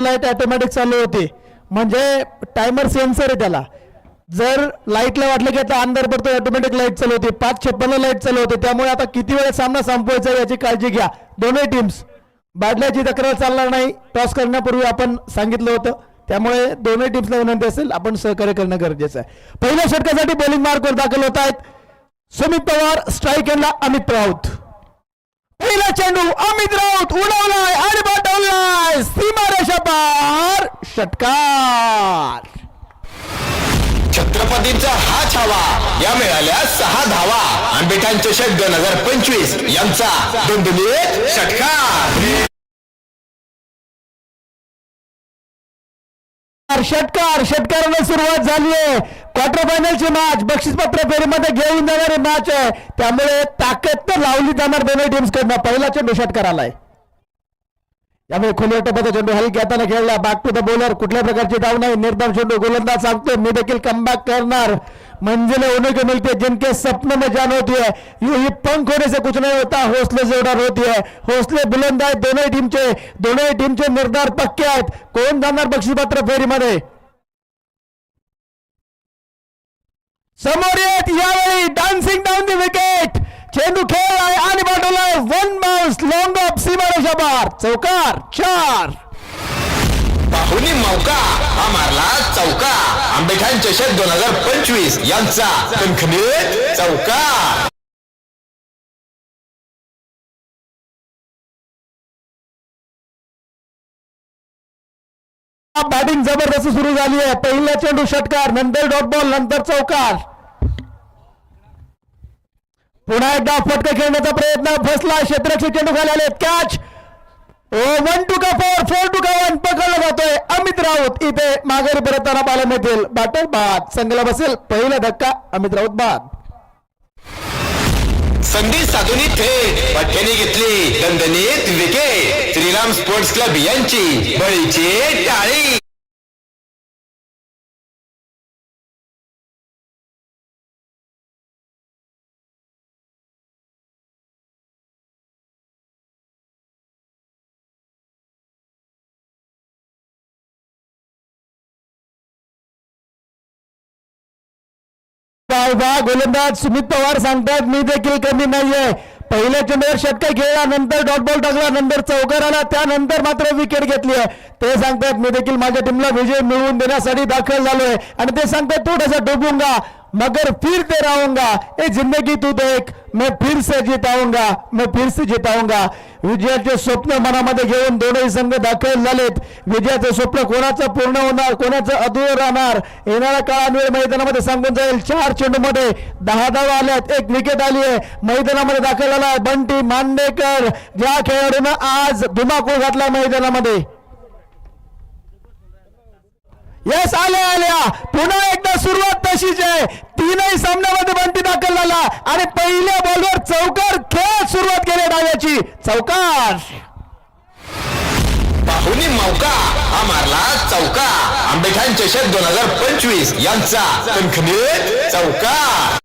Light automatic चालू होते, म्हणजे टायमर सेन्सर आहे त्याला. जर लाईटला वाटलं की आता अंधार पडतो ऑटोमॅटिक लाईट चालू होते. 5:56 लाईट चालू होते. त्यामुळे आता किती वेळ सामना संपवायचा याची काळजी घ्या दोन्ही टीम्स. बादल्याची तक्रार चालणार नाही, टॉस करण्यापूर्वी आपण सांगितलं होतं. त्यामुळे दोन्ही टीम्सला विनंती असेल आपण सहकार्य करणं गरजेचं आहे. पहिल्या षटकासाठी बॉलिंग मार्कवर दाखल होत आहेत सुमित पवार, स्ट्राईक एंडला अमित राऊत. पहिला चेंडू अमित राऊत उडवलाय आणि पाठवलाय सीमारेषा पार, षटकार. छत्रपतींचा हा छावा, या मिळाल्या 6 धावा. आंबेठाण चषक 2025 यांचा दुमदुमीत षटकार. षटकाराला सुरुवात झाली आहे. क्वार्टर फायनलची मॅच बक्षीसपत्र फेरीमध्ये घेऊन जाणारी मॅच आहे. त्यामुळे ताकद तर लावली जाणार दोन्ही टीम्स कडनं. पहिला चेंडू षटकार आलाय. यामुळे खोलीवर टप्प्याचा चेंडू हलकी हाताने खेळला. बॅक टू द बॉलर, कुठल्या प्रकारची धाव नाही. निर्धाव चेंडू. गोलंदाज सांगतो मी देखील कमबॅक करणार. मंजिलें होने को मिलती है जिनके सपनों में जान होती है, यूं ही पंख होने से कुछ नहीं होता, हौसले से उड़ान होती है. हौसले बुलंद आहेत दोन्ही टीमचे निर्धार पक्के आहेत. कोण जाणार बक्षीसपत्र फेरीमध्ये? समोर येत यावेळी डान्सिंग डाऊन द विकेट. चेंडू खेळलाय आणि पाठवलाय वन बाउन्स लॉंग ऑफ सीमारेषा पार, चौकार. 4 बाहुली मौका, हा मारला चौका. आंबेठाण चषक 2025 यांचा खणखणीत चौकार. बॅटिंग जबरदस्त सुरू झाली आहे. पहिला चेंडू षटकार, नंतर डॉट बॉल, नंतर चौकार. पुन्हा एकदा फटका खेळण्याचा प्रयत्न फसला. क्षेत्ररक्षक चेंडू खाली आले. कॅच. 1 टू का 4, 4 टू का 1 पकडला जातोय. अमित राऊत इथे माघारी परतताना पाहायला मिळतील. बॅटर बाद, संघाला बसेल पहिला धक्का. अमित राऊत बाद. संधी साधून थेट पट्ट्याने घेतली दणदणीत विकेट. श्रीराम स्पोर्ट्स क्लब यांची बळीची टाळी. गोलंदाज सुमित पवार सांगतात मी देखील कमी नाहीये. पहिल्या चेंडूवर षटकार खेळला, नंतर डॉट बॉल टाकला, नंतर चौकार आला, त्यानंतर मात्र विकेट घेतली आहे. ते सांगतात मी देखील माझ्या टीमला विजय मिळवून देण्यासाठी दाखल झालोय. आणि ते सांगतात थोडासा डुबूंगा मगर फिर ते राहूंगा, ए जिंदगी तू देख मैं फिर से जिताऊंगा, मैं फिर से जिताऊंगा. विजयाचे स्वप्न मनामध्ये घेऊन दोनही संघ दाखल झालेत. विजयाचे स्वप्न कोणाचं पूर्ण होणार, कोणाचं अधूर राहणार, येणाऱ्या काळात मैदानामध्ये सांगून जाईल. 4 चेंडूमध्ये 10 धावा आल्यात, 1 विकेट आली आहे. मैदानामध्ये दाखल झाला बंटी मांडेकर, ज्या खेळाडूनं आज धुमाकूळ घातला मैदानामध्ये. यस, आल्या पुन्हा एकदा सुरुवात तशीच आहे. 3ही सामन्यामध्ये बंटी दाखल झाला आणि पहिल्या बॉलवर चौकार खेळत सुरुवात केली डाव्याची, चौकार. बाहुली मौका, हा मारला चौका. आंबेठाण चषक 2025 यांचा खणखणीत चौकार.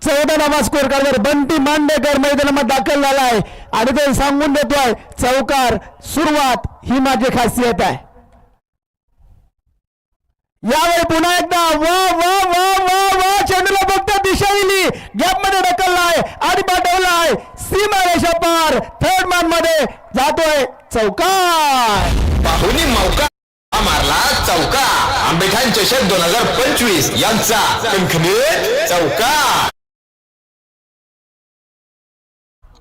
14 धावा स्कोर कार्डवर बंटी मांडेकर मैदानामध्ये दाखल झाला आहे आणि ते सांगून देतोय चौकार सुरुवात ही माझी खासियत आहे. यावेळी पुन्हा एकदा वा वा वा वा वा चेंडूला फक्त दिशा दिली, गॅप मध्ये ढकललाय आणि पाठवलाय सीमारेषा पार. थर्ड मॅन मध्ये जातोय चौकार. बाहुली मौका, हा मारला चौका. आंबेठाण चषक 2025 यांचा खणखणीत चौकार.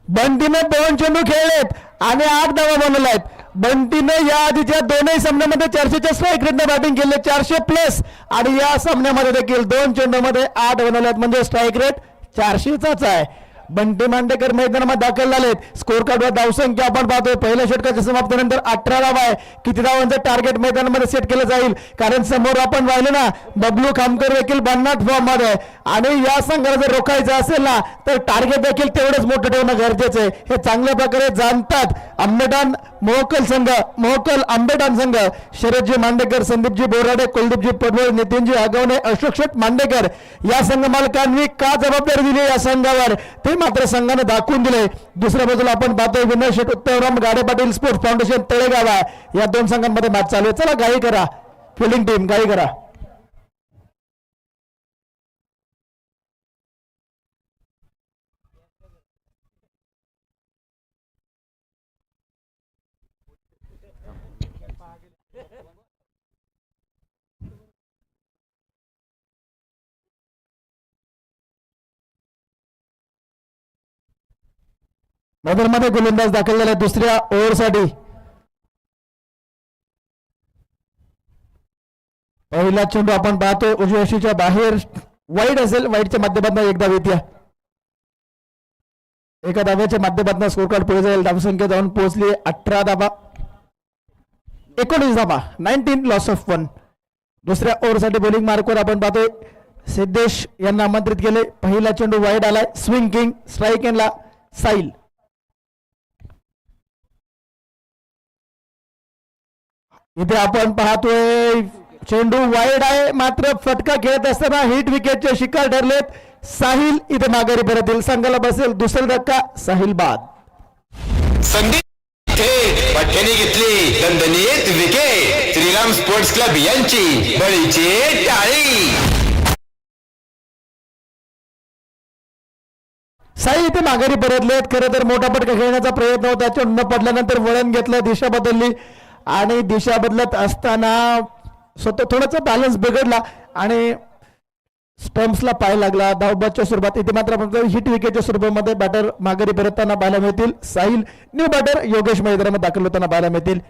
बंटीने 2 चेंडू खेळलेत आणि 8 धावा बनवल्यात. बंटीने या आधीच्या दोनही सामन्यामध्ये 400च्या स्ट्राईक रेटने बॅटिंग केले, 400+ आणि या सामन्यामध्ये देखील 2 चेंडूमध्ये 8 बनवल्यात, म्हणजे स्ट्राईक रेट 400चाच आहे. बंटी मांडेकर मैदानामध्ये दाखल झालेत. स्कोर कार्डवर धावसंख्या आपण पाहतोय पहिल्या षटकाच्या समाप्तीनंतर 18 धावा आहे. किती धावांचं टार्गेट मैदानामध्ये सेट केलं जाईल, कारण समोर आपण पाहिलं ना बबलू खामकर देखील 50 फॉर्म मध्ये आणि या संघाला जर रोखायचं असेल ना तर टार्गेट देखील तेवढंच मोठं ठेवणं गरजेचं आहे. हे चांगल्या प्रकारे जाणतात आंबेठाण मोहकल संघ, मोहकल आंबेठाण संघ. शरदजी मांडेकर, संदीपजी बोराडे, कुलदीपजी पडवळ, नितीनजी आगवणे, अशोक शेठ मांडेकर या संघ मालकांनी का जबाबदारी दिली या संघावर ते मात्र संघाने दाखवून दिले. दुसऱ्या बाजूला आपण पाहतोय विनय शेट उत्तमराम गाडे पाटील स्पोर्ट्स फाउंडेशन तळेगाव आहे. या दोन संघांमध्ये मॅच चालू आहे. चला गाई करा, फिल्डिंग टीम गाई करा. मैदानामध्ये गोलंदाज दाखल झाला दुसऱ्या ओव्हरसाठी. पहिला चेंडू आपण पाहतोय उजव्या यष्टीच्या बाहेर वाईड असेल, वाईडच्या माध्यमातून एकदा येत्या एका धाब्याच्या माध्यमातून स्कोर कार्ड पुढे जाईल. धावसंख्या जाऊन पोहोचली 18 धाबा, 19 धाबा, 19 लॉस ऑफ 1. दुसऱ्या ओव्हरसाठी बॉलिंग मार्कवर आपण पाहतोय सिद्धेश यांना आमंत्रित केले. पहिला चेंडू वाईड आलाय, स्विंग किंग स्ट्राईक एंडला साईल. इथे आपण पाहतोय चेंडू वाईड आहे, मात्र फटका खेळत असताना हिट विकेटचे शिकार ठरलेत. साहिल इथे माघारी परत येईल. संघाला बसेल दुसरा धक्का, साहिल बाद. संधी थेट पठ्याने घेतली दणदणीत विकेट. श्रीराम स्पोर्ट्स क्लब यांची बळीची टाळी. साई इथे माघारी परतलेत. खरं तर मोठा फटका खेळण्याचा प्रयत्न होता, चेंडू पडल्यानंतर वळण घेतलं, दिशा बदलली आणि दिशा बदलत असताना स्वतः थोडासा बॅलन्स बिघडला आणि स्टम्प्सला पाय लागला. धावबादच्या स्वरूपात इथे मात्र आपण हिट विकेटच्या स्वरूपामध्ये बॅटर माघारी परतताना पाहायला मिळतील. साहिल न्यू बॅटर योगेश मैदानामध्ये दाखल होताना पाहायला मिळतील.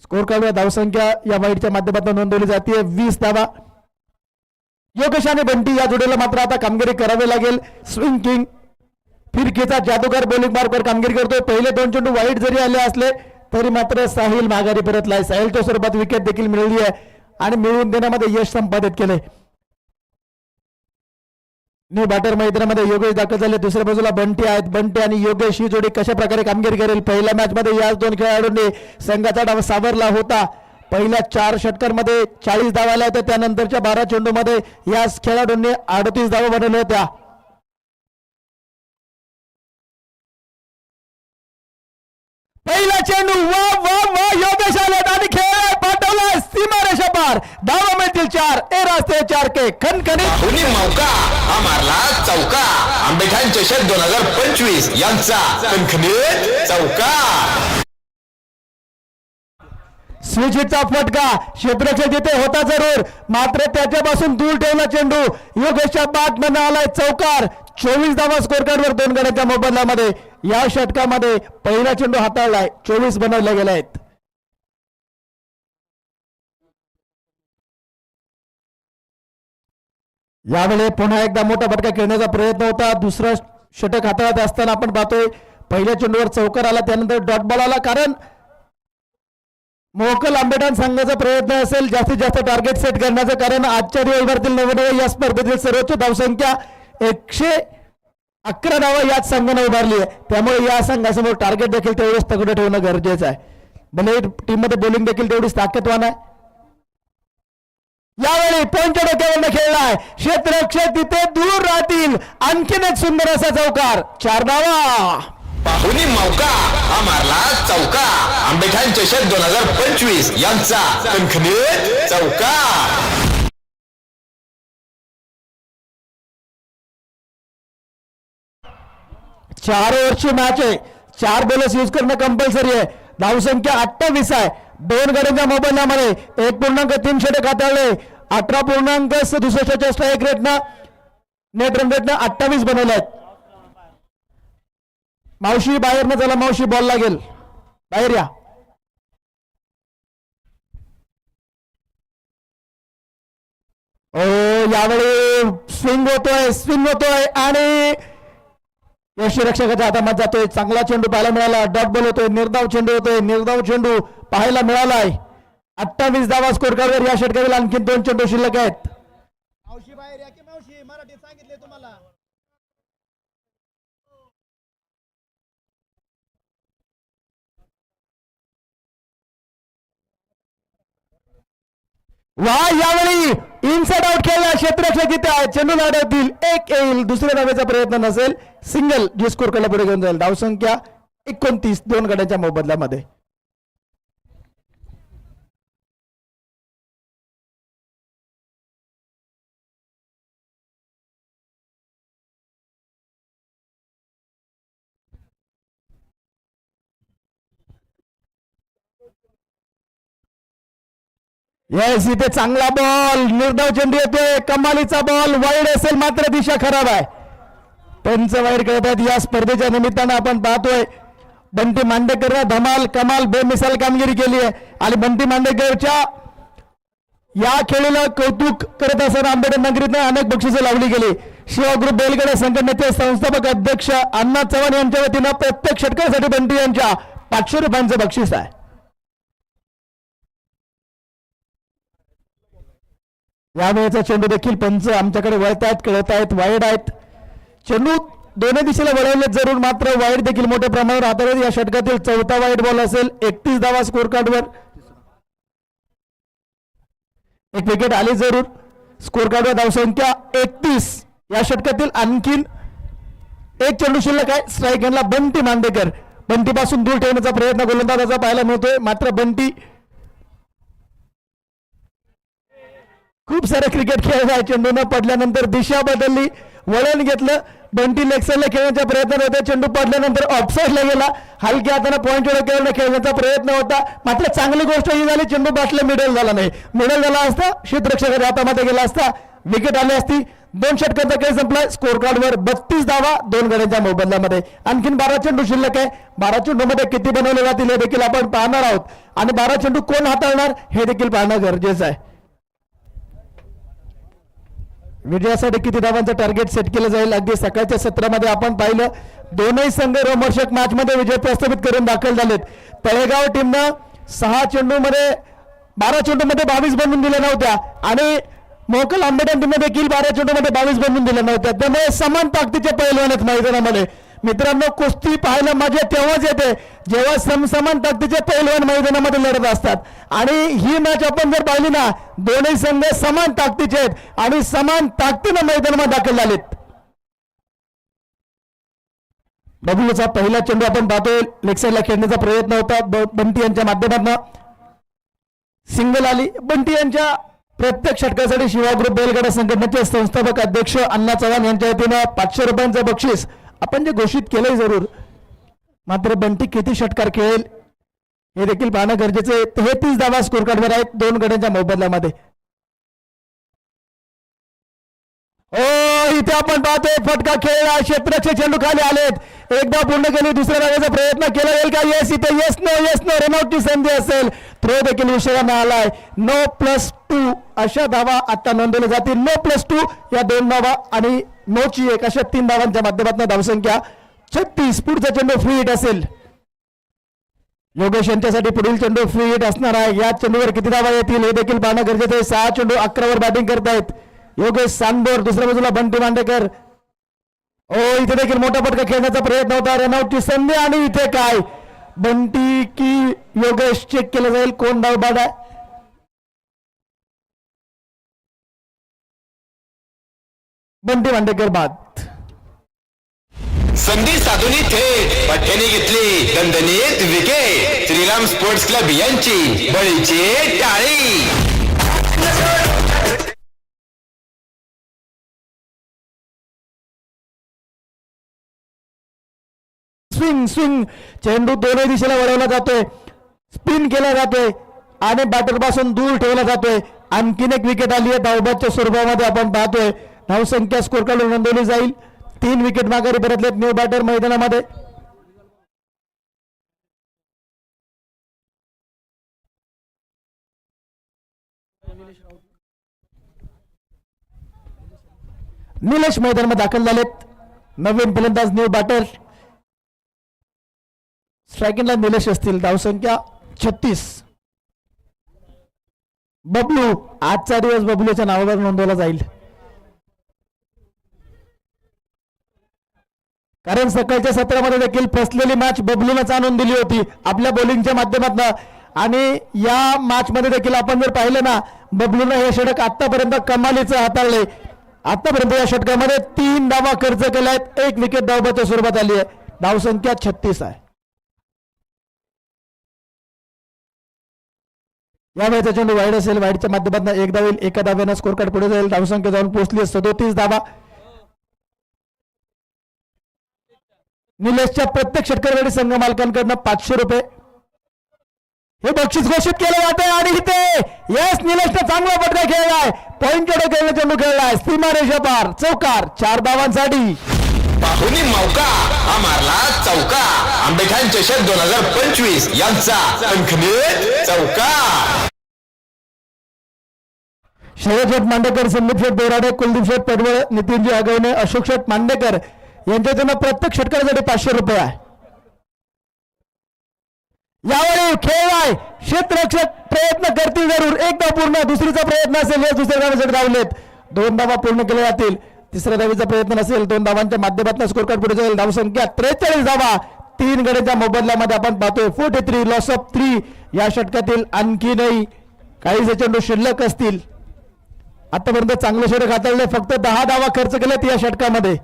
स्कोर कार्डवर धावसंख्या या वाईडच्या माध्यमातून नोंदवली जाते 20 धावा. योगेश आणि बंटी या जोडीला मात्र आता कामगिरी करावी लागेल. स्विंग किंग फिरकीचा जादूगार बॉलिंग मार्कवर कामगिरी करतोय. पहिले दोन चेंडू वाईट जरी आले असले तरी मात्र साहिल माघारी परतलाय. साहिलच्या स्वरूपात विकेट देखील मिळाली आहे आणि मिळवून देण्यामध्ये यश संपादित केले. न्यू बॅटर मैदानामध्ये योगेश दाखल झाले. दुसऱ्या बाजूला बंटी आहेत. बंटी आणि योगेश ही जोडी कशा प्रकारे कामगिरी करेल. पहिल्या मॅच मध्ये याच दोन खेळाडूंनी संघाचा डाव सावरला होता. पहिल्या 4 षटकांमध्ये 40 धावा आल्या होत्या. त्यानंतरच्या 12 चेंडूमध्ये याच खेळाडूंनी 38 धावा बनवल्या होत्या. पहिला चेंडू वा वा वा योगेश आलेत आणि खेळ पाठवला सीमारेषा पार. धावा मिळतील 4. ए रास्ते 4 के खणखणीत कोणी मौका हा मारला चौका. आंबेठाण चषक 2025 यांचा खणखणीत चौका. स्विचचा फटका क्षेत्ररक्षक जिथे होता जरूर, मात्र त्याच्यापासून दूर ठेवला चेंडू. योगेशच्या बॅट मध्ये आलाय चौकार. 24 धावा स्कोर कार्डवर 2 गड्यांच्या मोबदल्यामध्ये. या षटकामध्ये पहिला चेंडू हाताळलाय, 24 बनवले गेले आहेत. यावेळी पुन्हा एकदा मोठा फटका खेळण्याचा प्रयत्न होता. दुसरा षटक हाताळत असताना आपण पाहतोय पहिल्या चेंडूवर चौकार आला, त्यानंतर डॉट बॉल आला. कारण मोकल आंबेठाण संघाचा प्रयत्न असेल जास्तीत जास्त टार्गेट सेट करण्याचं. कारण आजच्या दिवसभरातील 99 या स्पर्धेतील सर्वोच्च धावसंख्या 111 धावा याच संघाने उभारली आहे. त्यामुळे या संघासमोर टार्गेट देखील तेवढेच तगडं ठेवणं गरजेचं आहे. भले टीम मध्ये बॉलिंग देखील तेवढीच ताकदवान आहे. यावेळी पॉइंटच्या डोक्यावरनं खेळलाय क्षेत्ररक्षक, तिथे दूर राहतील. आणखीन एक सुंदर असा चौकार, 4 धावा. पाहुणी मौका हा मारला चौका. आंबेठाण चषक 2025 यांचा खणखणीत चौका. चार ओव्हरची मॅच आहे. 4 बॉलर्स यूज करणं कंपल्सरी आहे. धावसंख्या 28 आहे. 2 गड्यांच्या मोबाईलमध्ये 1.3 षटक हाताळले. 18.67 स्ट्राईक रेटनं नेट रन रेटनं 28 बनवले आहेत. मावशी बाहेर न झाला, मावशी बॉल लागेल, बाहेर या. यावेळी स्विंग होतोय आणि यष्टीरक्षकाच्या हातामध्ये जातोय. चांगला चेंडू पाहायला मिळाला. डॉट बॉल होतोय, निर्धाव चेंडू पाहायला मिळालाय. 28 धावा स्कोर कार्डवर या षटकातील आणखी 2 चेंडू शिल्लक आहेत. मावशी बाहेर या की मावशी, मराठीत सांगितले तुम्हाला. वा यावेळी इनसाइड आउट खेळला क्षेत्ररक्षक इथे आहे चेंडू लढवतील एक येईल दुसऱ्या धावेचा प्रयत्न नसेल सिंगल जी स्कोर करायला पुढे घेऊन जाईल धावसंख्या 29 दोन गड्यांच्या मोबदल्यामध्ये येस इथे चांगला बॉल निर्धाव चेंडू येतोय कमालीचा बॉल वाईड असेल मात्र दिशा खराब आहे पंच वाईड खेळतात या स्पर्धेच्या निमित्तानं आपण पाहतोय बंटी मांडेकर धमाल कमाल बेमिसाल कामगिरी केली आहे आणि बंटी मांडेकरच्या या खेळीला कौतुक करत असताना आंबेडकर नगरीत अनेक बक्षिसे लावली गेली शिवा ग्रुप बेलगडे संघटनेचे संस्थापक अध्यक्ष अण्णा चव्हाण यांच्या वतीनं प्रत्येक षटकासाठी बंटी यांच्या 500 रुपयांचं बक्षीस आहे यावेळेचा चेंडू देखील पंच आमच्याकडे वळतायत कळतायत वाईड आहेत चेंडू दोन्ही दिशेला वळवले जरूर मात्र वाईड देखील मोठ्या प्रमाणावर हाताळत या षटकातील चौथा वाईड बॉल असेल 31 धावा स्कोर कार्डवर एक विकेट आली जरूर स्कोर कार्डवर धावसंख्या 31 या षटकातील आणखीन एक चेंडू शिल्लक आहे स्ट्राईक यांना बंटी मांडेकर बंटी पासून दूर ठेवण्याचा प्रयत्न गोलंदाजाचा पाहायला मिळतोय मात्र बंटी खूप सारे क्रिकेट खेळला आहे चेंडू न पडल्यानंतर दिशा बदलली वळण घेतलं बंटी लेगसाईडला खेळण्याचा प्रयत्न होता चेंडू पडल्यानंतर ऑफसाईडला गेला हलक्या हाताने पॉईंट खेळण्याचा प्रयत्न होता मात्र चांगली गोष्ट ही झाली चेंडू बसला मिडल झाला नाही मिडल झाला असता क्षेत्ररक्षकाच्या हातामध्ये गेला असता विकेट आली असती दोन षटकांचा खेळ संपला स्कोर कार्डवर 32 धावा दोन गड्यांच्या मोबदल्यामध्ये आणखीन 12 चेंडू शिल्लक आहे 12 चेंडूमध्ये किती बनवले जातील हे देखील आपण पाहणार आहोत आणि 12 चेंडू कोण हाताळणार हे देखील पाहणं गरजेचं आहे विजयासाठी किती धावांचं टार्गेट सेट केलं जाईल अगदी सकाळच्या सत्रामध्ये आपण पाहिलं दोनही संघ रोमहर्षक मॅच मध्ये विजय प्रस्थापित करून दाखल झालेत तळेगाव टीमनं 6 चेंडूमध्ये 12 चेंडूमध्ये 22 बनवून दिल्या नव्हत्या आणि मोकल आंबेडकर टीमने देखील 12 चेंडूमध्ये 22 बनवून दिल्या नव्हत्या त्यामुळे समान ताकदीचे पैलवान आहेत मैदानामध्ये मित्रांनो कुस्ती पाहायला मजा तेव्हाच येते जेव्हा समान ताकदीचे पैलवान मैदानामध्ये लढत असतात आणि ही मॅच आपण जर पाहिली ना दोन्ही संघ समान ताकदीचे आहेत आणि समान ताकदीने मैदानामध्ये दाखल झालेत बबलूचा पहिला चेंडू आपण पाहतोय लेग साईडला खेळण्याचा प्रयत्न होता बंटी यांच्या माध्यमातून सिंगल आली बंटी यांच्या प्रत्येक षटकासाठी शिवा ग्रुप बेलगडा संघटनेचे संस्थापक अध्यक्ष अण्णा चव्हाण यांच्या वतीनं 500 रुपयांचं बक्षीस आपण जे घोषित केलंय जरूर मात्र बंटी किती षटकार खेळेल हे देखील पाहणं गरजेचं आहे 33 धावा स्कोर कार्डवर आहेत दोन गड्यांच्या मोबदल्यामध्ये इथे आपण पाहतोय फटका खेळला क्षेत्ररक्षक चेंडू खाली आलेत एकदा पूर्ण केली दुसऱ्या धावेचा प्रयत्न केला जाईल का येस इथे येस नो रनआउटची संधी असेल थ्रो देखील विषयाने आलाय 9+2 अशा धावा आता नोंदवल्या जातील 9+2 या 2 धावा आणि 9ची 1 अशा 3 धावांच्या माध्यमातून धावसंख्या 36 पुढचा चेंडू फ्री हिट असेल योगेश यांच्यासाठी पुढील चेंडू फ्री हिट असणार आहे या चेंडूवर किती धावा येतील हे देखील पाहणं गरजेचं आहे 6 चेंडू 11 वर बॅटिंग करतायत योगेश सांगोर दुसऱ्या बाजूला बंटी मांडेकर इथे देखील मोठा फटका खेळण्याचा प्रयत्न होता रनआउटची संधी आणि इथे काय बंटी की योगेश चेक केलं जाईल कोण धाव बाद आहे बंटी मांडेकर बाद संधी साधून थेट पठ्याने घेतली दणदणीत विकेट श्रीराम स्पोर्ट्स क्लब यांची बळीची टाळी स्विंग चेंडू दोन्ही दिशेला वळवला जातोय स्पिन केला जातोय आणि बॅटर पासून दूर ठेवला जातोय आणखीन एक विकेट आली आहे धावबादच्या स्वरूपामध्ये आपण पाहतोय धावसंख्या स्कोर कार्ड नोंदवली जाईल 3 विकेट माघारी परतलेत न्यू बॅटर मैदानामध्ये निलेश मैदानामध्ये दाखल झालेत नवीन फलंदाज न्यू बॅटर स्ट्रायकिंगला निलेश असतील धावसंख्या 36 बबलू आजचा दिवस बबलूच्या नावावर नोंदवला जाईल कारण सकाळच्या सत्रामध्ये देखील फसलेली मॅच बबलूनच आणून दिली होती आपल्या बॉलिंगच्या माध्यमातून आणि या मॅच मध्ये देखील आपण जर पाहिलं ना, बबलूनं हे षटक आतापर्यंत कमालीचं हाताळले. आतापर्यंत या षटकामध्ये 3 धावा खर्च केल्यात, 1 विकेट धावबाच्या स्वरूपात आली आहे. धावसंख्या 36 आहे. या वेळेचा चेंडू वाईड असेल, वाईडच्या माध्यमातून 1 धाव येईल, 1 धाव्यानं स्कोर कार्ड पुढे जाईल. धावसंख्या जाऊन पोहोचली 37 धावा. निलेशच्या प्रत्येक षटकासाठी संघ मालकांकडनं 500 रुपये हे बक्षीस घोषित केलं जाते. आणि इथे यस, निलेशनं चांगला फटका खेळलाय, पॉईंट खेळला, चेंडू खेळलाय सीमा रेषा पार, चौकार, 4 धावांसाठी. पाहुणी मौका हा मारला चौका. आंबेठाण चषक 2025 यांचा खणखणीत चौकार. शरद शेठ मांडेकर, संदीप शेठ बोराडे, कुलदीप शेठ पडवळ, नितीनजी आगवणे, अशोक शेठ मांडेकर यांच्याकडून प्रत्येक षटकासाठी 500 रुपये आहे. यावेळी खेळ आहे, क्षेत्ररक्षक प्रयत्न करतील जरूर. 1 धाव पूर्ण, दुसरीचा प्रयत्न असेल, हे दुसऱ्या धावेसाठी धावलेत. 2 धावा पूर्ण केल्या जातील. तिसऱ्या धावेचा प्रयत्न नसेल, 2 धावांच्या माध्यमातून स्कोर कार्ड पुढे जाईल. धावसंख्या 43 धावा. 3 गड्यांच्या मोबदल्यामध्ये आपण पाहतोय 43 लॉस ऑफ 3. या षटकातील आणखीनही काही चेंडू शिल्लक असतील. आतापर्यंत चांगले षटक हाताळले, फक्त 10 धावा खर्च केल्यात या षटकामध्ये.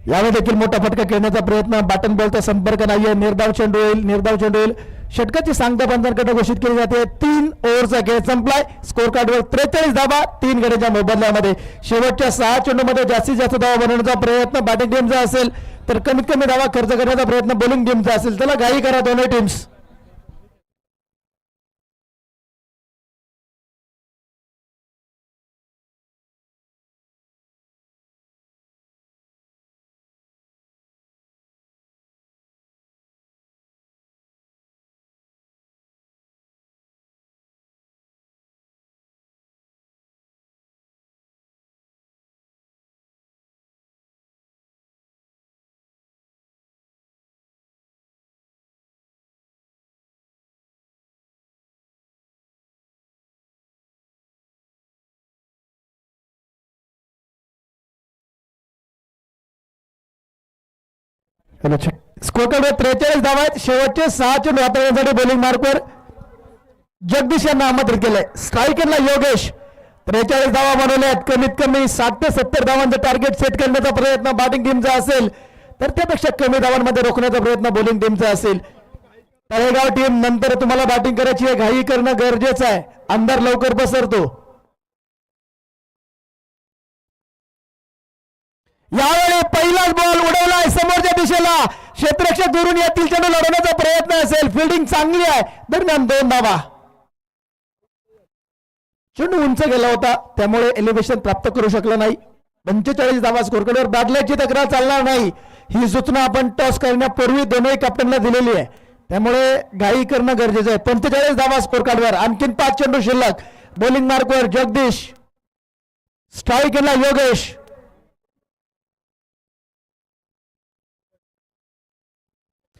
यावेळी देखील मोठा फटका खेळण्याचा प्रयत्न, बॅटन बॉलचा संपर्क नाहीये. निर्धाव चेंडू होईल, निर्धाव चेंडू होईल. षटकाची सांगता पंचांकडे घोषित केली जाते. 3 ओव्हरचा खेळ संपलाय. स्कोर कार्डवर 43 धावा 3 गड्यांच्या मोबदल्यामध्ये. शेवटच्या 6 चेंडूमध्ये जास्तीत जास्त धावा बनवण्याचा प्रयत्न बॅटिंग टीमचा असेल, तर कमीत कमी धावा खर्च करण्याचा प्रयत्न बॉलिंग टीमचा असेल. त्याला घाई करा दोन्ही टीम्स. स्कोर कार्डवर 43 धावा आहेत. शेवटचे 6 चेंडू हाताळण्यासाठी बॉलिंग मार्कवर जगदीश यांना आमंत्रित केलंय. स्ट्रायकरला योगेश. 43 धावा बनवल्या आहेत. कमीत कमी 60 ते 70 धावांचं टार्गेट सेट करण्याचा प्रयत्न बॅटिंग टीमचा असेल, तर त्यापेक्षा कमी धावांमध्ये रोखण्याचा प्रयत्न बॉलिंग टीमचा असेल. तळेगाव टीम, नंतर तुम्हाला बॅटिंग करायची आहे, घाई करणं गरजेचं आहे. अंधार लवकर पसरतो. यावेळी पहिलाच बॉल उडवलाय समोरच्या दिशेला. क्षेत्ररक्षक दुरून येथील चेंडू लढवण्याचा प्रयत्न असेल. फिल्डिंग चांगली आहे. दरम्यान 2 धावा. चेंडू उंच गेला होता, त्यामुळे एलिव्हेशन प्राप्त करू शकला नाही. 45 धावा स्कोर कार्डवर. बॅडलॅकची तक्रार चालणार नाही. ही सूचना आपण टॉस करण्यापूर्वी दोन्ही कॅप्टनला दिलेली आहे, त्यामुळे घाई करणं गरजेचं आहे. 45 धावा स्कोर कार्डवर. आणखीन 5 चेंडू शिल्लक. बॉलिंग मार्कवर जगदीश. स्ट्रायकरला योगेश.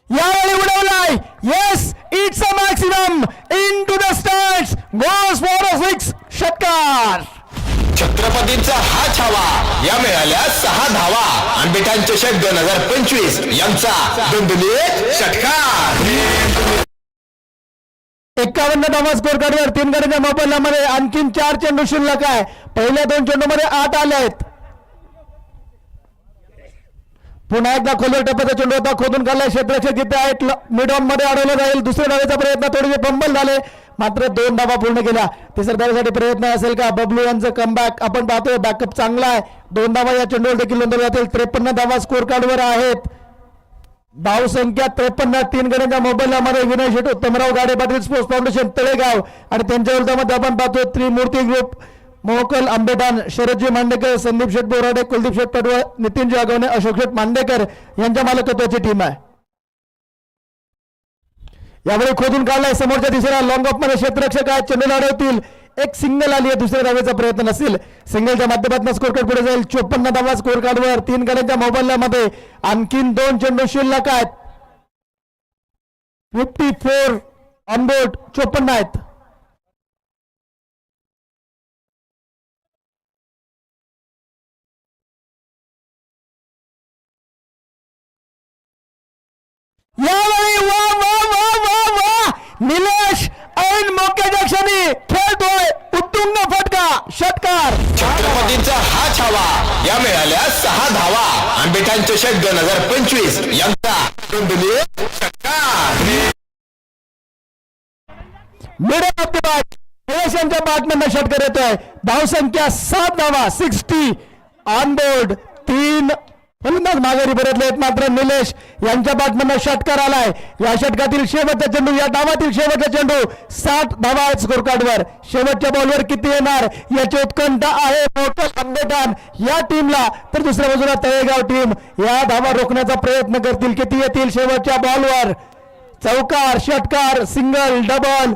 यावेळी उडवलाय. Yes, it's a maximum in to the stands. Goes for a 6. षटकार. छत्रपतींचा हा छावा. या मिळाल्या 6 धावा. आंबेठाण चषक 2025 यांचा दुंदुलीत षटकार. 51 धावा स्कोर कार्डवर. 3 गड्यांच्या मोबदल्यामध्ये आणखीन 4 चेंडू शिल्लक आहे. पहिल्या 2 चेंडूमध्ये 8 आले आहेत. पुन्हा एकदा खोलवर टप्प्याचा चेंडू होता, खोदून काढलाय. क्षेत्ररक्षक जिथे आहेत मिड ऑन मध्ये अडवलं जाईल. दुसऱ्या धावेचा प्रयत्न, थोडेसे फंबल झाले, मात्र 2 धावा पूर्ण केल्या. तिसऱ्या धावेसाठी प्रयत्न असेल का? बबलू यांचं कमबॅक आपण पाहतोय. बॅकअप चांगला आहे. 2 धावा या चेंडूवर देखील नोंदवल्या जातील. 53 धावा स्कोर कार्डवर आहेत. धाव संख्या 53. 3 गड्यांच्या मोबदल्यामध्ये विनय शेट, उत्तमराव गाडे पाटील स्पोर्ट्स फाउंडेशन तळेगाव आणि त्यांच्या विरोधामध्ये आपण पाहतो त्रिमूर्ती ग्रुप, मोहकल आंबेठाण, शरदजी मांडेकर, संदीप शेठ बोराडे, कुलदीप शेठ पडवळ, नितीनजी आगवणे, अशोक शेठ मांडेकर यांच्या मालकत्वाची टीम आहे. यावेळी खोदून काढलाय समोरच्या दिशेला. लॉंग ऑफ मध्ये क्षेत्ररक्षक आहेत. चेंडू लढवतील. एक सिंगल आली आहे. दुसऱ्या धावेचा प्रयत्न नसेल. सिंगलच्या माध्यमातून स्कोर कार्ड पुढे जाईल. 54 धावा स्कोर कार्डवर. 3 गड्यांच्या मोबदल्यामध्ये आणखीन 2 चेंडू शिल्लक आहेत. 54 ऑनबोर्ड. 54 आहेत. यावेळी वा वा वा वा वा निलेश ऐन मोक्याच्या क्षणी खेळतोय उत्तुंग फटका षटकार. छत्रपतींचा हा छावा या मिळाल्या 6 धावा. आंबेठाण चषक 2025 यांचा दुंदुली षटकार. Middle of the bat Nilesh यांच्या बॅटमधनं षटकार येतोय. धावसंख्या 7 धावा 60 ऑन बोर्ड. 3 फलंदाज माघारी परतले आहेत मात्र निलेश यांच्या बॅटमधनं षटकार आलाय. या षटकातील शेवटचा चेंडू या डावातील शेवटचा चेंडू 60 धावा आहेत स्कोर कार्डवर. शेवटच्या बॉलवर किती येणार याची उत्कंठा आहे मोठं आंबेठाण या टीमला. तर दुसऱ्या बाजूला तळेगाव टीम या धावा रोखण्याचा प्रयत्न करतील. किती येतील शेवटच्या बॉलवर. चौकार षटकार सिंगल डबल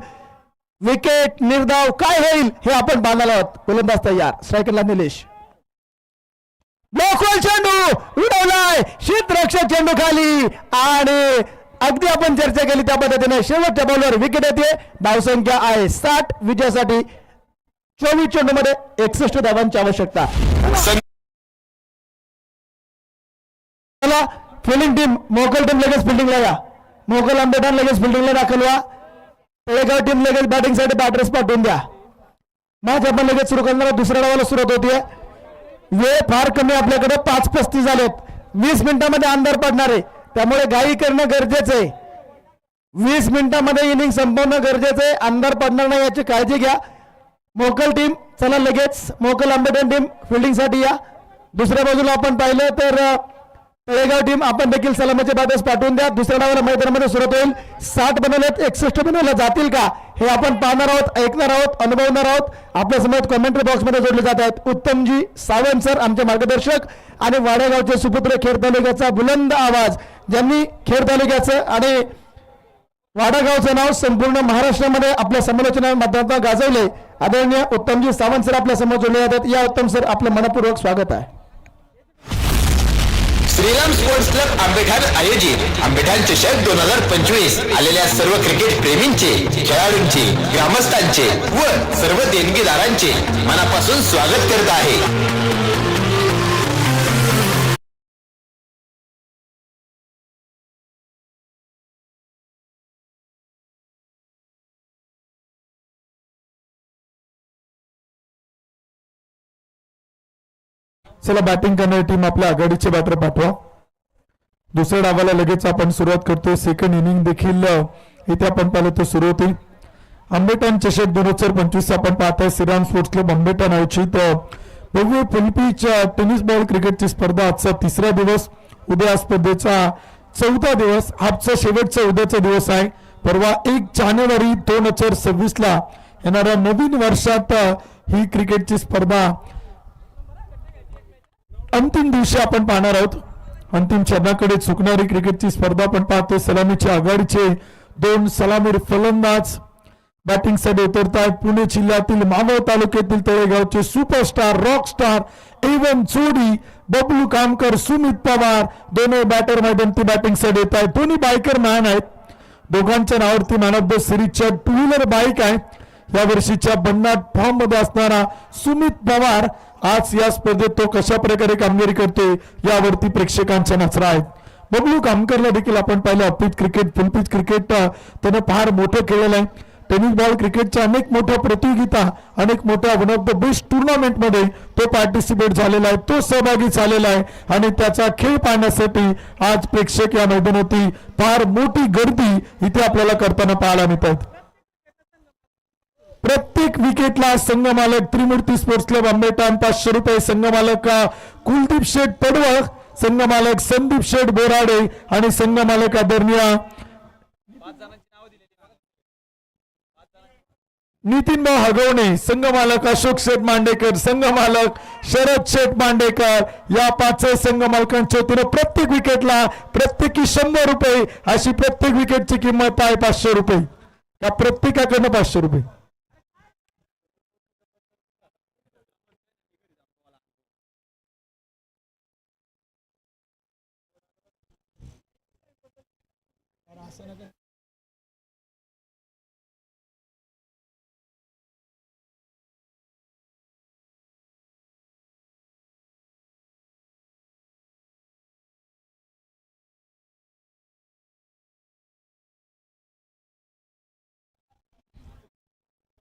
विकेट निर्धाव काय होईल हे आपण पाहणार आहोत. गोलंदाज तयार. स्ट्रायकरला निलेश. मोकळ चेंडू उडवलाय शीतरक्षक चेंडू खाली आणि अगदी आपण चर्चा केली त्या पद्धतीने शेवटच्या बॉलवर विकेट येते. धावसंख्या आहे 60. विजयासाठी 24 चेंडू मध्ये 61 धावांची आवश्यकता. फिल्डिंग टीम मोकल टीम लगेच फिल्डिंगला या. मोकल आंबेठाण लगेच फिल्डिंगला दाखलवा. तळेगाव टीम लगेच बॅटिंगसाठी बॅटर्स पाठवून द्या. मॅच आपण लगेच सुरू करणार. दुसऱ्या डावाला सुरुवात होतीये. वेळ फार कमी आपल्याकडे 5:35 झालेत. 20 मिनिटांमध्ये अंधार पडणार आहे त्यामुळे घाई करणं गरजेचं आहे. 20 मिनिटांमध्ये इनिंग संपवणं गरजेचं आहे. अंधार पडणार नाही याची काळजी घ्या. मोकल टीम चला लगेच मोकल आंबेठाण टीम फिल्डिंगसाठी या. दुसऱ्या बाजूला आपण पाहिलं तर तळेगाव टीम आपण देखील सलामीचे बॅटर्स पाठवून द्या. दुसऱ्या डावाला मैदानामध्ये सुरुवात होईल. 60 बनवलेत 61 बनवले जातील का हे आपण पाहणार आहोत, ऐकणार आहोत, अनुभवणार आहोत. आपल्या समोर कमेंट्री बॉक्समध्ये जोडले जात आहेत उत्तमजी सावंत सर आमचे मार्गदर्शक आणि वाडेगावचे सुपुत्र खेड तालुक्याचा बुलंद आवाज ज्यांनी खेड तालुक्याचं आणि वाडागावचं नाव संपूर्ण महाराष्ट्रामध्ये आपल्या समालोचना माध्यमातून गाजवले. आदरणीय उत्तमजी सावंत सर आपल्या समोर जोडले जातात. या उत्तम सर आपलं मनपूर्वक स्वागत आहे. श्रीराम स्पोर्ट्स क्लब आंबेठाण आयोजित आंबेठाण चषक 2025 आलेल्या सर्व क्रिकेट प्रेमींचे, खेळाडूंचे, ग्रामस्थांचे व सर्व देणगीदारांचे मनापासून स्वागत करत आहे. चला बॅटिंग करणारी टीम आपल्या आघाडीचे बॅटर पाठवा. दुसऱ्या डावाला लगेच आपण सुरुवात करतोय. सेकंड इनिंग देखील इथे आपण पाहिलं तर सुरू होती. आंबेठाण चषक 2025 आपण पाहताय श्रीराम स्पोर्ट्स क्लब आंबेठाण आयोजित भव्य फुलपीच टेनिस बॉल क्रिकेटची स्पर्धा. आजचा 3रा दिवस, उद्या स्पर्धेचा 4था दिवस, आजचा शेवटचा उद्याचा दिवस आहे. परवा 1 जानेवारी 2026 ला येणाऱ्या नवीन वर्षात ही क्रिकेटची स्पर्धा अंतिम दिवशी आपण पाहणार आहोत. अंतिम चरणाकडे चुकणारी क्रिकेटची स्पर्धा आपण पाहतो. सलामीच्या आघाडीचे 2 सलामीर फलंदाज बॅटिंगसाठी उतरतात. पुणे जिल्ह्यातील मावळ तालुक्यातील तळेगावचे सुपरस्टार रॉकस्टार एवन जोडी बबलू कामकर, सुमित पवार दोन्ही बॅटर मैदानी बॅटिंगसाठी येत आहेत. दोन्ही बायकर मॅन आहेत. दोघांच्या नावावरती मॅन ऑफ द सिरीजच्या 2 व्हीलर बाईक आहे. या वर्षीच्या भन्नाट फॉर्म मध्ये असणारा सुमित पवार आज या स्पर्धेत तो कशा प्रकारे कामगिरी करते यावरती प्रेक्षकांच्या नजरा आहेत. बबलू कामकरला देखील आपण पाहिलं ऑफपिच क्रिकेट, फुलपिच क्रिकेट त्यानं फार मोठं खेळलेलं आहे. टेनिस बॉल क्रिकेटच्या अनेक मोठ्या प्रतियोगिता, अनेक मोठ्या one of the best tournament मध्ये तो पार्टिसिपेट झालेला आहे, तो सहभागी झालेला आहे आणि त्याचा खेळ पाहण्यासाठी आज प्रेक्षक या मैदानावरती फार मोठी गर्दी इथे आपल्याला करताना पाहायला मिळतात. प्रत्येक विकेटला संघमालक त्रिमूर्ती स्पोर्ट्स क्लब आंबेठाण 500 रुपये, संघमालक कुलदीप शेठ पडवळ, संघमालक संदीप शेठ बोराडे आणि संघमालक आदरणीय नितीन भाऊ हगवणे, संघमालक अशोक शेठ मांडेकर, संघमालक शरद शेठ मांडेकर या 5 संघमालकांच्या वतीने प्रत्येक विकेटला प्रत्येकी 100 रुपये अशी प्रत्येक विकेटची किंमत आहे 500 रुपये. या प्रत्येकाकडनं 500 रुपये.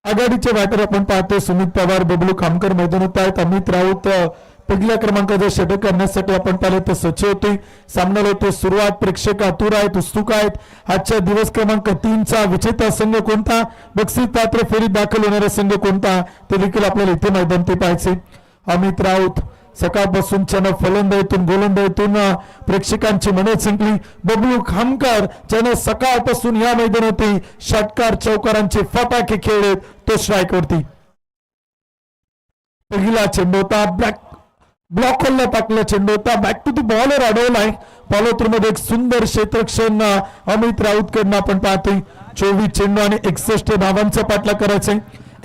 आघाडीचे बॅटर आपण पाहतो सुमित पवार, बबलू खामकर मैदानात आहेत. अमित राऊत पहिल्या क्रमांकाचा षटक करण्यासाठी आपण पाहिले तर सज्ज होते. सामन्याला होते सुरुवात. प्रेक्षक आतुर आहेत, उत्सुक आहेत. आजच्या दिवस क्रमांक 3चा विजेता संघ कोणता, बक्षीस पात्र फेरीत दाखल होणारा संघ कोणता, ते देखील आपल्याला इथे मैदान ते पाहायचे. अमित राऊत सकाळपासून फलंदाजीतून गोलंदाजीतून प्रेक्षकांची मने जिंकली. बबलू खामकर ज्याने सकाळपासून या मैदानावरती षटकार चौकारांचे फटाके खेळलेत, तो स्ट्राईक वरती. पहिला चेंडू होता, ब्लॉक होलला टाकला चेंडू होता, बॅक टू द बॉलर अडवलाय. फॉलोथ्रू मध्ये एक सुंदर क्षेत्ररक्षण अमित राऊत कडनं आपण पाहतोय. 24 चेंडू आणि 61 धावांचा पाठलाग करायचा.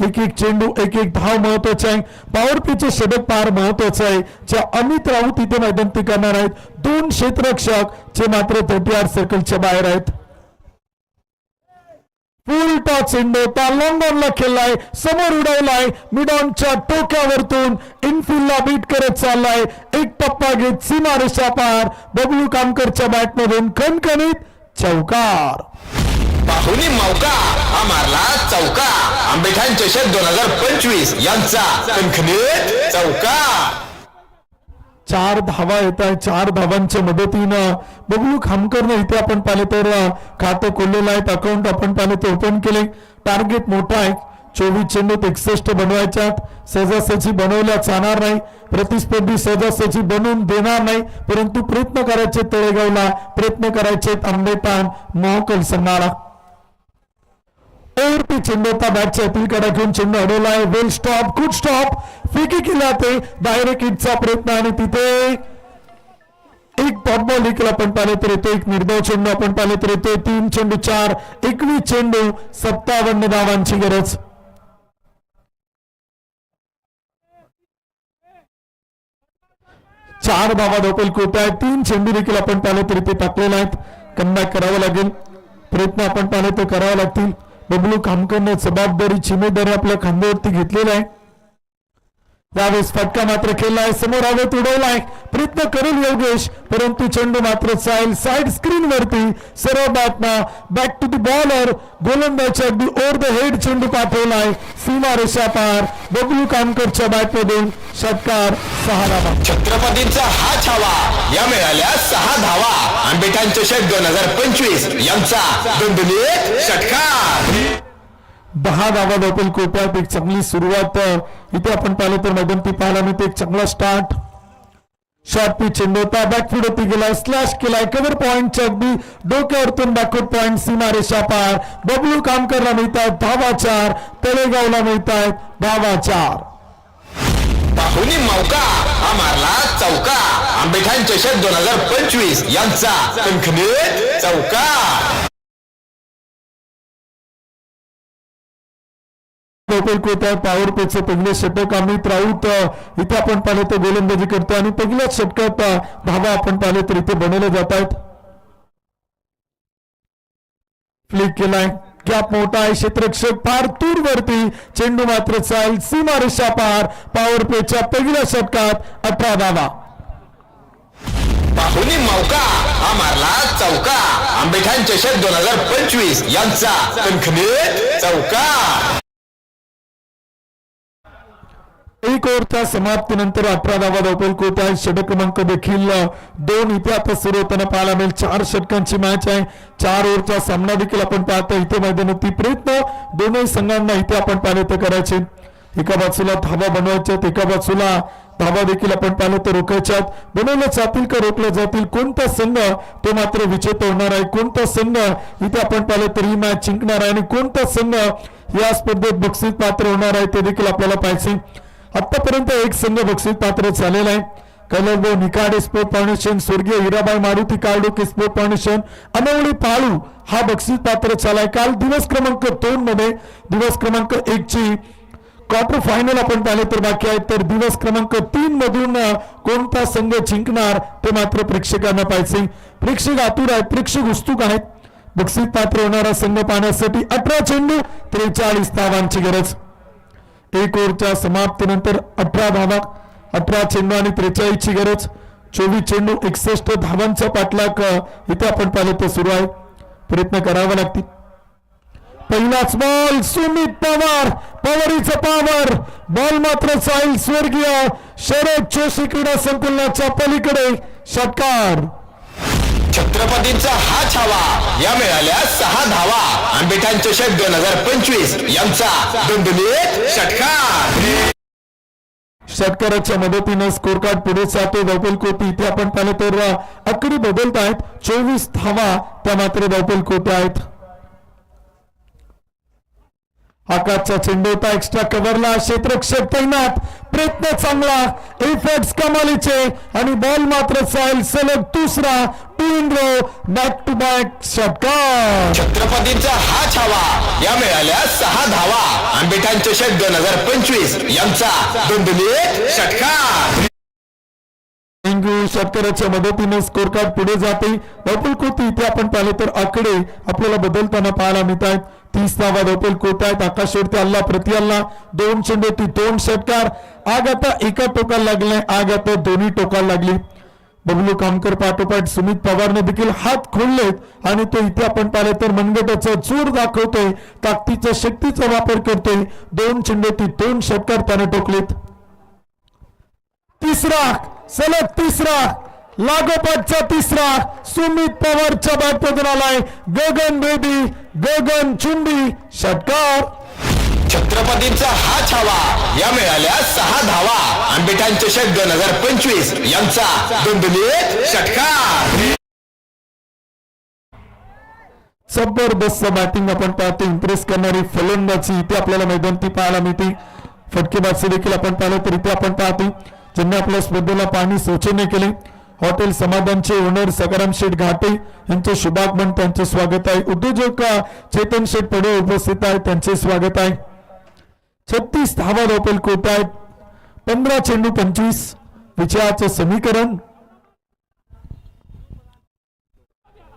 एक एक चेंडू एक एक धाव महत्वाचे आहे. पॉवर प्लेचे षटक फार महत्वाचं आहे, जे अमित राऊत इथे मैदान ते करणार आहेत. 2 क्षेत्ररक्षक जे मात्र 30 सर्कलच्या बाहेर आहेत. फुल टॉस चेंडू होता, लॉंग ऑनला खेळलाय, समोर उडवलाय, मिड ऑनच्या टोक्यावरतून इनफिल्डला बीट करत चाललाय. एक टप्पा घेत सीमा रेषा पार. बबलू कामकरच्या बॅटमधून खणखणीत चौकार. पाहुणी मौका हा मारला चौका. आंबेठाण चषक 2025 यांचा खणखणीत चौकार. 4 धावा येत आहे. 4 धावांच्या मदतीनं बबलू खामकरनं इथे आपण पाहिले तर खातं खोललेलं आहे. अकाउंट आपण पाहिले तर ओपन केले. टार्गेट मोठा आहे. 24 चेंडूत 61 बनवायच्यात. सहजासहजी बनवल्या जाणार नाही. प्रतिस्पर्धी सहजासहजी बनवून देणार नाही, परंतु प्रयत्न करायचे तळेगावला, प्रयत्न करायचे आंबेठाण मोहकल संघाला. ओव्हरपी चेंडू होता, बॅटच्या अपील कडा घेऊन चेंडू अडवलाय. वेल स्टॉप, गुड स्टॉप. फेकी केला ते डायरेक्ट हिटचा प्रयत्न आणि तिथे एक टॉप बॉल देखील आपण पाहिले तर येतो. एक निर्धाव चेंडू आपण पाहिले तर येतो. 3 चेंडू 4, 21 चेंडू 57 धावांची गरज. चार धावा धोपेल कोट आहे. 3 चेंडू देखील आपण पाहिले तर इथे टाकलेले आहेत. कमबॅक करावं लागेल, प्रयत्न आपण पाहिले तर करावे लागतील. बबलू खामकरने जबाबदारी, जिम्मेदारी आपल्या खांद्यावरती घेतलेला आहे. यावेळेस फटका मात्र खेळलाय, समोर हवेत उडवलाय, प्रयत्न करेल योगेश, परंतु चेंडू मात्र जाईल साइड स्क्रीन वरती. सरळ बॅटनं बॅक टू द बॉलर, गोलंदाजच्या अगदी ओव्हर द हेड चेंडू पाठवलाय सीमा रेषा पार. बबलू कामकरच्या बॅटमधून षटकार. 6 धावा. छत्रपतींचा हा छावा. या मिळाल्या 6 धावा. आंबेठाण चषक 2025 यांचा दणदणीत षटकार. 10 धावा धोपेल कोट्यात. एक चांगली सुरुवात इथे आपण पाहिलं तर मैदान ती पाहायला मिळते. एक चांगला स्टार्ट. शॉर्ट पिच चेंडू होता, बॅकफूट होती गेलाय, स्लॅश केलाय, कव्हर पॉइंटच्या अगदी डोक्यावरतून बॅकवर्ड पॉइंट सीमा रेषा पार. बबलू कामकरला मिळतात धावा 4, तळेगावला मिळतात धावा 4. पाहुणी मौका हा मारला चौका. आंबेठाण चषक 2025 यांचा खणखणीत चौकार. पॉवर प्लेचं पहिले षटक अमित राऊत इथे आपण पाहिले तर गोलंदाजी करतो आणि पहिल्याच षटकात धावा आपण पाहिले तर इथे बनवले जात आहेत. फ्लिक केलाय, गॅप मोठा आहे, क्षेत्ररक्षक फार दूर वरती, चेंडू मात्र चाल सीमा रेषा पार. पॉवर प्लेच्या पहिल्या षटकात 18 धावा. पाहुणी मौका हा मारला चौका. आंबेठाण चषक 2025 यांचा खणखणीत चौकार. एक ओव्हरच्या समाप्तीनंतर 18 धावा धावपल कोट आहे. षटक क्रमांक देखील 2 इथे आता सुरू होताना पाहायला मिळेल. 4 षटकांची मॅच आहे. 4 ओव्हरचा सामना देखील आपण पाहतो इथे मैदानावरती. प्रयत्न दोन्ही संघांना इथे आपण पाहिले तर करायचे. एका बाजूला धावा बनवायच्यात, एका बाजूला धावा देखील आपण पाहिलं तर रोखायच्यात. बनवल्या जातील का रोखल्या जातील, कोणता संघ तो मात्र विजेता होणार आहे, कोणता संघ इथे आपण पाहिलं तर ही मॅच जिंकणार आहे आणि कोणता संघ या स्पर्धेत बक्षीस पात्र होणार आहे ते देखील आपल्याला पाहायचे. आतापर्यंत एक संघ बक्षीस पात्र झालेला आहे. कलरबो निकाडे स्पोर्ट फाउंडेशन, स्वर्गीय हिराबाई मारुती कार्डोके स्पोर्ट फाउंडेशन, अनवळी पाळू हा बक्षीस पात्र झालाय. काल दिवस क्रमांक 2 मध्ये दिवस क्रमांक 1 ची क्वार्टर फायनल आपण पाहिले तर बाकी आहेत. तर दिवस क्रमांक 3 मधून कोणता संघ जिंकणार ते मात्र प्रेक्षकांना पाहायचे. प्रेक्षक आतुर आहेत, प्रेक्षक उत्सुक आहेत. बक्षीस पात्र होणारा संघ पाहण्यासाठी 18 चेंडू 43 धावांची गरज. एक ओव्हरच्या समाप्तीनंतर 18 धावा, 18 चेंडू आणि 43 ची गरज. 24 चेंडू 61 धावांचा पाठलाग इथे आपण पाहिलं तर सुरू आहे. प्रयत्न करावा लागतील. पहिलाच बॉल सुमित पवार, पवारीचं पॉवर, बॉल मात्र जाईल स्वर्गीय शरद जोशी क्रीडा संकुलाच्या पलीकडे. षटकार. छत्रपतींचा हा छावा, या मिळाल्या 6 धावा. आंबेठाण चषक 2025 यांचा दुंदुलीत षटकार. षटकाराच्या मदतीनं स्कोर कार्ड पुढे जातो. धावपल कोटी इथे आपण पाहिलं तर आकडे बदलत आहेत. 24 धावा त्या मात्र धावपल कोटी आहेत. आकाशचा चेंडू होता एक्स्ट्रा कव्हरला, क्षेत्ररक्षक तैनात, प्रयत्न चांगला, एफर्ट्स कमालीचे आणि बॉल मात्र जाईल सलग दुसरा 2 in row, back to back षटकार. छत्रपतींचा हा छावा, या मिळाल्या 6 धावा. आंबेठाण चषक 2025 यांचा दुंदुलीत षटकार. षटकाराच्या मदतीने स्कोर कार्ड पुढे जाते. धावपल कोटी इथे आपण पाहिले तर आकडे आपल्याला बदलताना पाहायला मिळत आहेत. 30 धावा धावपल कोटी आहेत. आकाशवरती हल्ला प्रति हल्ला, 2 चेंडू 2 षटकार. आग आता एका टोकाला लागले, आग आता दोन्ही टोकाला लागली. बबलू कामकर पाठोपाठ सुमित पवारने देखील हात खोललेत आणि तो इथे आपण पाहिले तर मनगटाचा जोर दाखवतोय, ताकदीचा शक्तीचा वापर करतोय. 2 चेंडू 2 षटकार त्याने टोकलेत. तिसरा, सलग तिसरा, लागोपाठचा तिसरा सुमित पवारच्या बॅटमधून आलाय. गगन बेदी, गगन चुंबी षटकार. छत्रपतींचा हा छावा, या मिळाल्या 6 धावा. आंबेठाण चषक 2025 यांचा दुंदुलीत षटकार. जबरदस्त बॅटिंग आपण पाहतो. इम्प्रेस करणारी फलंदाजी इथे आपल्याला मैदानी पाहायला मिळते. फटकेबाजी देखील आपण पाहिलं तर इथे आपण पाहतो ज्यांनी आपल्या स्पर्धेला पाहणी शोचनीय केले. हॉटेल समाधानचे ओनर सकाराम शेठ घाटे यांचे शुभागमन, त्यांचे स्वागत आहे. उद्योजक चेतन शेठ पडे उपस्थित आहेत, त्यांचे स्वागत आहे. 36 धावा धावपल कोट आहेत. 15 चेंडू 25. विजयाचं समीकरण.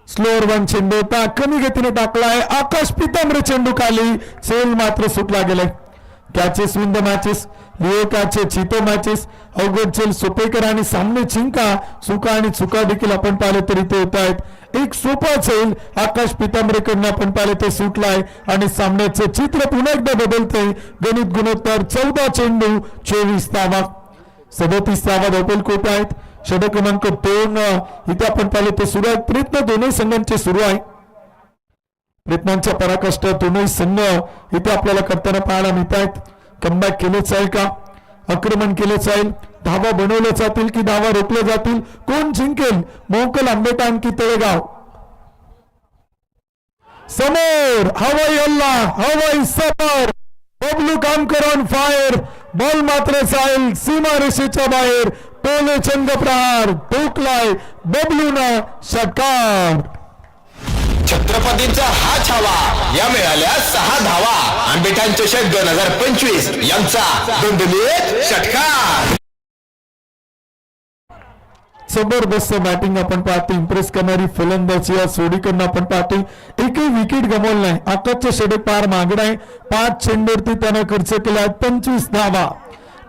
स्लोअर 1 चेंडू होता, कमी गतीने टाकलाय. आकाश पितांबर चेंडू खाली, सेल मात्र सुटला गेलाय. कॅचेस विन द मॅचेस, लिओकाचे चितो मॅचेस, अवघड चेल सोपेकर आणि सामने चिंका, चुका आणि चुका देखील आपण पाहिले तरी ते होत आहेत. एक सोपा चेल आकाश पितांबरेकडनं आपण पाहिले ते सुटलाय आणि सामन्याचे चित्र पुन्हा एकदा बदलते. गणित गुणोत्तर 14 चेंडू 24 धावा. 37 धावा धावपल कोट आहेत. षटक क्रमांक 2 इथे आपण पाहिले ते सुरू आहेत. प्रयत्न दोन्ही संघांचे सुरू आहे. प्रयत्नांच्या पराकाष्ठा दोन्ही संघ इथे आपल्याला करताना पाहायला मिळत आहेत. कमबॅक केले जाईल का, आक्रमण केले जाईल, धावा बनवले जातील की धावा रोखले जातील, कोण जिंकेल, मोकल आंबेठाण की तळेगाव. समोर हवाई हल्ला, हवाई सफर, बबलू कामकर ऑन फायर, बॉल मात्र जाईल सीमा रेषेच्या बाहेर. टोले चंग प्रहार ठोकलाय बबलूना षटकार. छत्रपतींचा हा छावा, या मिळाल्या 6 धावा. आंबेठाण चषक 2025 यांचा दुंदुलीत षटकार. जबरदस्त बॅटिंग आपण पाहतो. इम्प्रेस करणारी फलंदाजी या सोडीकडनं आपण पाहतो. एकही विकेट गमावलं नाही. आकाशचे षटक पार मागड आहे. 5 चेंडूवरती त्यानं खर्च केला आहे 25 धावा,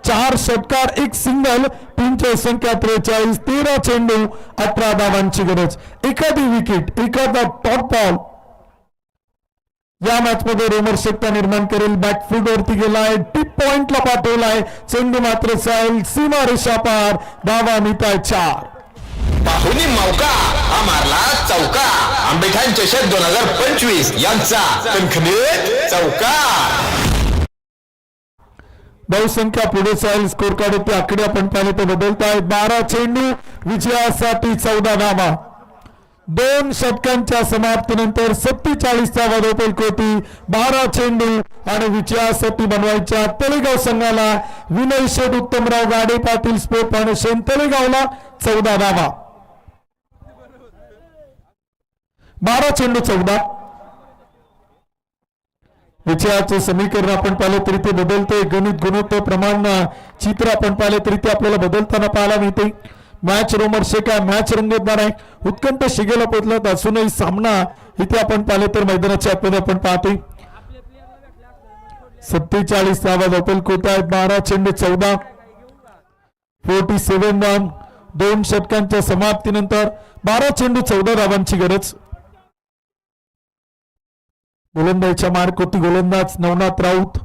4 षटकार, 1 सिंगल, टीमची संख्या 43, 13 चेंडू 18 धावांची गरज. एखादी विकेट, एखादा टॉप बॉल या मॅच मध्ये रोमहर्षकता निर्माण करेल. बॅकफूट वरती गेलाय, टिप पॉइंटला पाठवलाय, चेंडू मात्र जाईल सीमा रेषा पार. धावा मिळताय 4. बाहुली मौका, हा मारला चौका. आंबेठाण चषक 2025 यांचा कणखणीत चौका. बहुसंख्या पुढे जाईल. स्कोर कार्ड होते आकडे आपण पाहिले ते बदलत आहेत. 12 चेंडू विजयासाठी 14 धावा. 2 षटकांच्या समाप्तीनंतर 47 धावा धावपल कोटी. 12 चेंडू आणि विजयासाठी बनवायच्या तळेगाव संघाला विनय शेठ उत्तमराव गाडे पाटील स्पोर्ट फाउंडेशन तळेगावला 14 धावा. 12 चेंडू 14. विजयाचे समीकरण आपण पाहिलं तरी ते बदलते. गणित गुणोत्तर प्रमाण चित्र आपण पाहिले तरी ते आपल्याला बदलताना पाहायला मिळते. मॅच रोमहर्षक आहे, मॅच रंगतदार आहे, उत्कंठ शिगेला पोहोचलात असूनही सामना इथे आपण पाहिले तर मैदानाच्या आतमध्ये आपण पाहतोय. 47 धावा धावपल कोट आहेत. 12 चेंडू 14, 47 रन. 2 षटकांच्या समाप्तीनंतर 12 चेंडू 14 धावांची गरज. गोलंदाजीच्या मार्क होती गोलंदाज नवनाथ राऊत.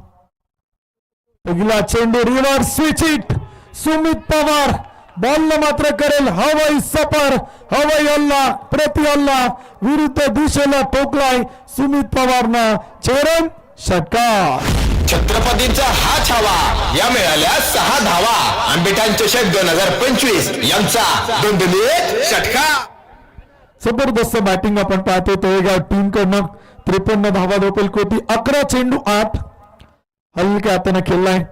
पहिला चेंडू reverse switch hit. Sumit Pawar बॉलला मात्र करेल हवाई सफर. हवाई हल्ला प्रति हल्ला विरुद्ध दिशेला ठोकलाय सुमित पवारनं. चरण षटकार. छत्रपतींचा हा छावा या मिळाल्या 6 धावा. आंबेठाण चषक 2025 यांचा दोंदुलीत षटकार. जबरदस्त बॅटिंग आपण पाहतो तळेगाव टीम कडनं. 53 धावा धोपेलकोटी. 11 चेंडू 8 हलक्या हाताने खेळलाय.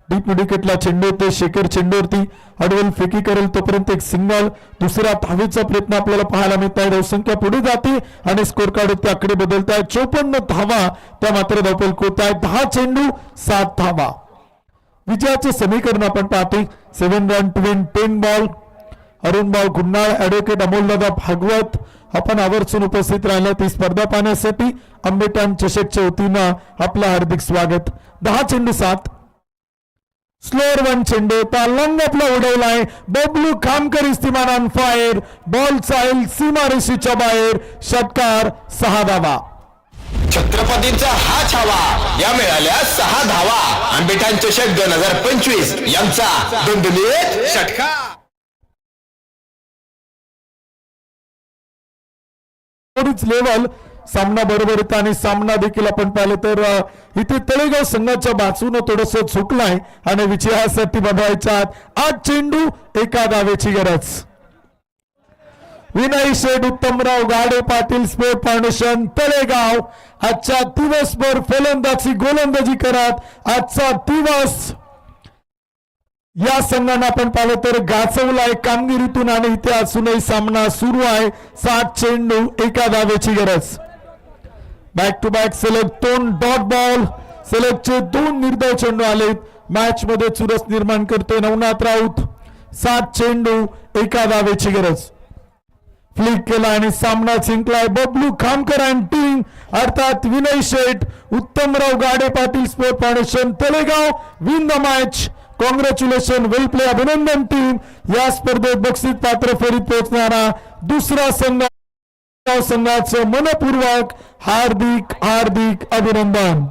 डीप विकेटला चेंडू येतो. शेखर चेंडूवरती अडवल फेकी करेल तोपर्यंत एक सिंगल. दुसऱ्या धावेचा प्रयत्न आपल्याला पाहायला मिळत आहे. धावसंख्या पुढे जाते आणि स्कोर कार्ड आकडे बदलत आहेत. 54 धावा त्या मात्र धोपेलकोट आहे. 10 चेंडू 7 धावा. विजयाचे समीकरण आपण पाहतो. 7 run to win 10 ball. Arun भाऊ गुन्नाळ ऍडव्होकेट अमोलदादा भागवत आपण आवर्जून उपस्थित राहिला. ती स्पर्धा पाहण्यासाठी आंबेठाण चषकच्या वतीनं आपलं हार्दिक स्वागत. 10 चेंडू 7. स्लोअर 1 चेंडू लंग आपला उडवलाय. Bablu Khamkar is the man on fire. Ball चाईल सीमारेषेच्या बाहेर. षटकार. 6 धावा. छत्रपतींचा हा छावा या मिळाल्या 6 धावा. आंबेठाण चषक 2025 यांचा दोंदुलीत षटकार. लेवल सामना बरोबर येतो आणि सामना देखील आपण पाहिलं तर इथे तळेगाव संघाच्या बाजूने थोडस चुकलाय आणि विजयासाठी बनवायच्या 8 चेंडू 1 धावेची गरज. विनय शेठ उत्तमराव गाडे पाटील स्पोर्ट फाउंडेशन तळेगाव आजच्या दिवसभर फलंदाजी गोलंदाजी करत आजचा दिवस या संघाने आपण पाहिलं तर गाजवलाय कामगिरीतून आणि इथे अजूनही सामना सुरू आहे. 7 चेंडू 1 धावेची गरज. बॅक टू बॅक सलग 2 डॉट बॉल. सलगचे 2 निर्धाव चेंडू आलेत. मॅच मध्ये चुरस निर्माण करतोय नवनाथ राऊत. 7 चेंडू 1 धावेची गरज. फ्लिक केला आणि सामना जिंकलाय बबलू खामकर अँड टीम अर्थात Vinay Sheth Uttamrao Gade Patil sport foundation Talegaon win the match. Congratulation well play. अभिनंदन टीम. या स्पर्धेत बक्षीस पात्र फेरीत पोहोचणारा दुसरा संघ संघाचं मनपूर्वक हार्दिक हार्दिक अभिनंदन.